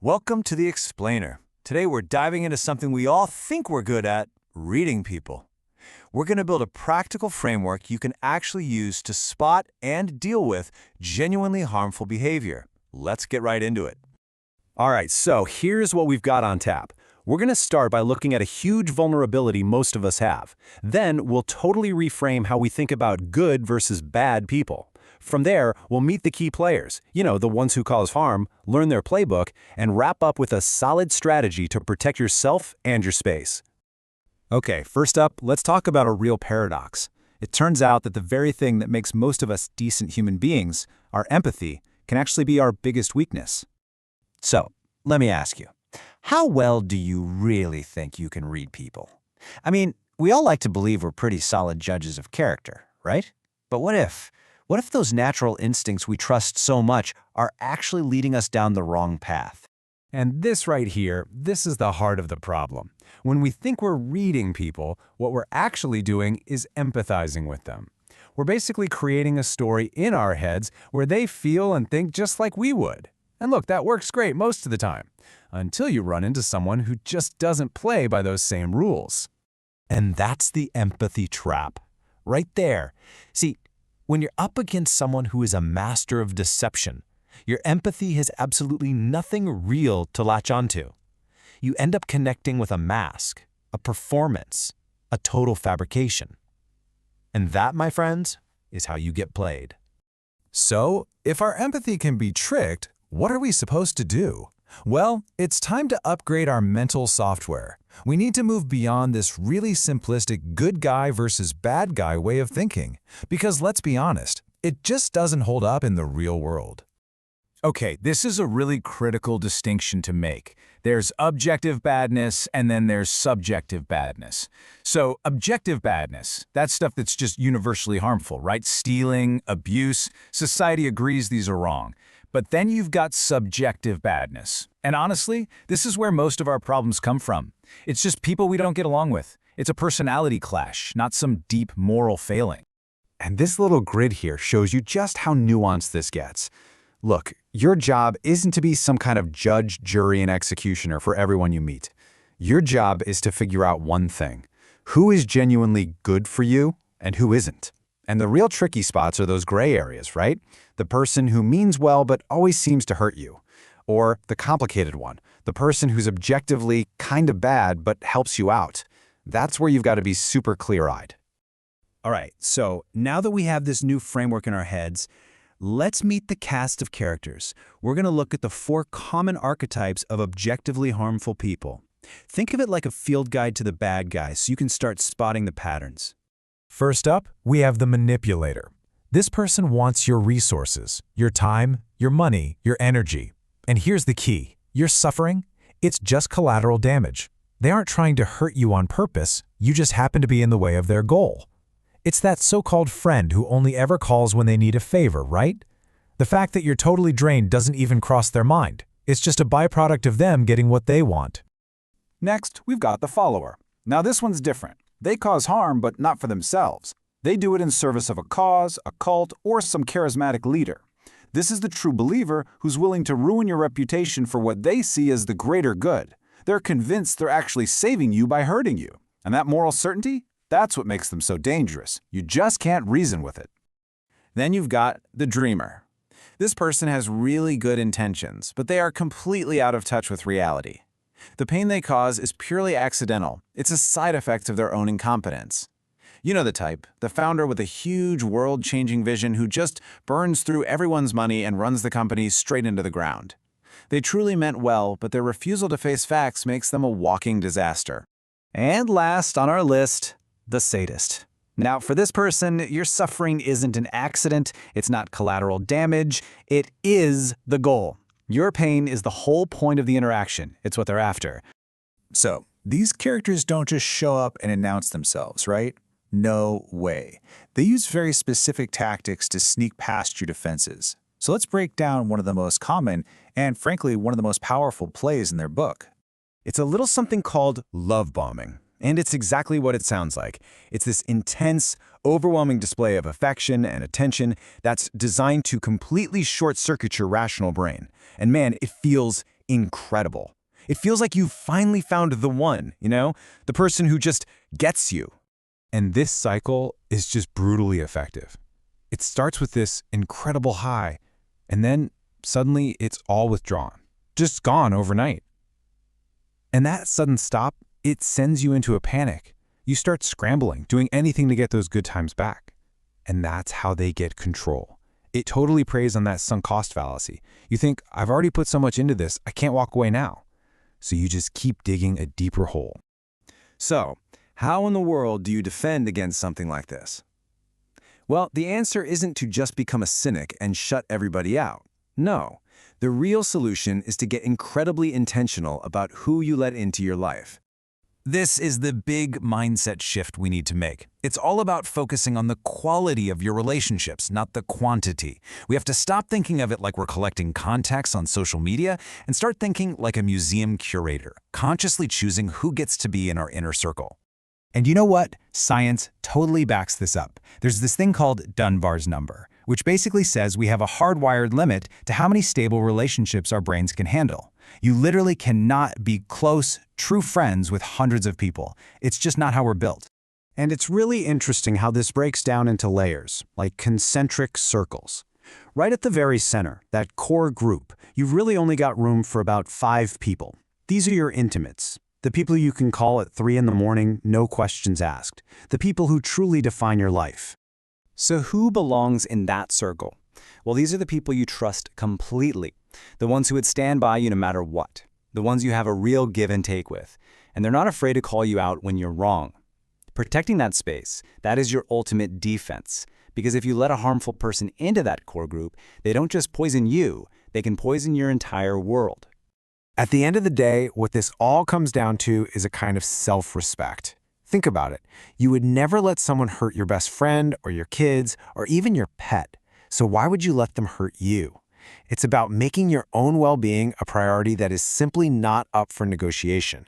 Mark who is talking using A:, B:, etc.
A: Welcome to The Explainer. Today we're diving into something we all think we're good at, reading people. We're going to build a practical framework you can actually use to spot and deal with genuinely harmful behavior. Let's get right into it.
B: All right, so here's what we've got on tap. We're going to start by looking at a huge vulnerability most of us have. Then we'll totally reframe how we think about good versus bad people. From there, we'll meet the key players, the ones who cause harm, learn their playbook, and wrap up with a solid strategy to protect yourself and your space. Okay, first up, let's talk about a real paradox. It turns out that the very thing that makes most of us decent human beings, our empathy, can actually be our biggest weakness.
C: So, let me ask you, how well do you really think you can read people? I mean, we all like to believe we're pretty solid judges of character, right? But what if those natural instincts we trust so much are actually leading us down the wrong path?
B: And this right here, this is the heart of the problem. When we think we're reading people, what we're actually doing is empathizing with them. We're basically creating a story in our heads where they feel and think just like we would. And look, that works great most of the time, until you run into someone who just doesn't play by those same rules.
C: And that's the empathy trap, right there. See, when you're up against someone who is a master of deception, your empathy has absolutely nothing real to latch onto. You end up connecting with a mask, a performance, a total fabrication. And that, my friends, is how you get played.
D: So, if our empathy can be tricked, what are we supposed to do? Well, it's time to upgrade our mental software. We need to move beyond this really simplistic good guy versus bad guy way of thinking. Because let's be honest, it just doesn't hold up in the real world.
E: Okay, this is a really critical distinction to make. There's objective badness and then there's subjective badness. So objective badness, that's stuff that's just universally harmful, right? Stealing, abuse, society agrees these are wrong. But then you've got subjective badness. And honestly, this is where most of our problems come from. It's just people we don't get along with. It's a personality clash, not some deep moral failing.
B: And this little grid here shows you just how nuanced this gets. Look, your job isn't to be some kind of judge, jury, and executioner for everyone you meet. Your job is to figure out one thing: who is genuinely good for you and who isn't. And the real tricky spots are those gray areas, right? The person who means well but always seems to hurt you. Or the complicated one, the person who's objectively kind of bad but helps you out. That's where you've got to be super clear-eyed. All right, so now that we have this new framework in our heads, let's meet the cast of characters. We're going to look at the 4 common archetypes of objectively harmful people. Think of it like a field guide to the bad guys so you can start spotting the patterns.
D: First up, we have the manipulator. This person wants your resources, your time, your money, your energy. And here's the key: your suffering, it's just collateral damage. They aren't trying to hurt you on purpose, you just happen to be in the way of their goal. It's that so-called friend who only ever calls when they need a favor, right? The fact that you're totally drained doesn't even cross their mind. It's just a byproduct of them getting what they want.
E: Next, we've got the follower. Now this one's different. They cause harm, but not for themselves. They do it in service of a cause, a cult, or some charismatic leader. This is the true believer who's willing to ruin your reputation for what they see as the greater good. They're convinced they're actually saving you by hurting you. And that moral certainty? That's what makes them so dangerous. You just can't reason with it.
A: Then you've got the dreamer. This person has really good intentions, but they are completely out of touch with reality. The pain they cause is purely accidental. It's a side effect of their own incompetence. You know the type, the founder with a huge world-changing vision who just burns through everyone's money and runs the company straight into the ground. They truly meant well, but their refusal to face facts makes them a walking disaster. And last on our list, the sadist. Now, for this person, your suffering isn't an accident, it's not collateral damage, it is the goal. Your pain is the whole point of the interaction. It's what they're after.
E: So, these characters don't just show up and announce themselves, right? No way. They use very specific tactics to sneak past your defenses. So let's break down one of the most common and, frankly, one of the most powerful plays in their book.
B: It's a little something called love bombing. And it's exactly what it sounds like. It's this intense, overwhelming display of affection and attention that's designed to completely short-circuit your rational brain. And man, it feels
F: incredible. It feels like you've finally found the one, the person who just gets you.
B: And this cycle is just brutally effective. It starts with this incredible high, and then suddenly it's all withdrawn, just gone overnight. And that sudden stop, it sends you into a panic. You start scrambling, doing anything to get those good times back. And that's how they get control. It totally preys on that sunk cost fallacy. You think, I've already put so much into this, I can't walk away now. So you just keep digging a deeper hole.
F: So, how in the world do you defend against something like this? Well, the answer isn't to just become a cynic and shut everybody out. No, the real solution is to get incredibly intentional about who you let into your life.
A: This is the big mindset shift we need to make. It's all about focusing on the quality of your relationships, not the quantity. We have to stop thinking of it like we're collecting contacts on social media and start thinking like a museum curator, consciously choosing who gets to be in our inner circle.
G: And you know what? Science totally backs this up. There's this thing called Dunbar's number, which basically says we have a hardwired limit to how many stable relationships our brains can handle. You literally cannot be close, true friends with hundreds of people. It's just not how we're built.
B: And it's really interesting how this breaks down into layers, like concentric circles. Right at the very center, that core group, you've really only got room for about 5 people. These are your intimates. The people you can call at 3 in the morning, no questions asked. The people who truly define your life.
H: So who belongs in that circle? Well, these are the people you trust completely. The ones who would stand by you no matter what. The ones you have a real give and take with. And they're not afraid to call you out when you're wrong. Protecting that space, that is your ultimate defense. Because if you let a harmful person into that core group, they don't just poison you, they can poison your entire world.
B: At the end of the day, what this all comes down to is a kind of self-respect. Think about it. You would never let someone hurt your best friend or your kids or even your pet. So why would you let them hurt you? It's about making your own well-being a priority that is simply not up for negotiation.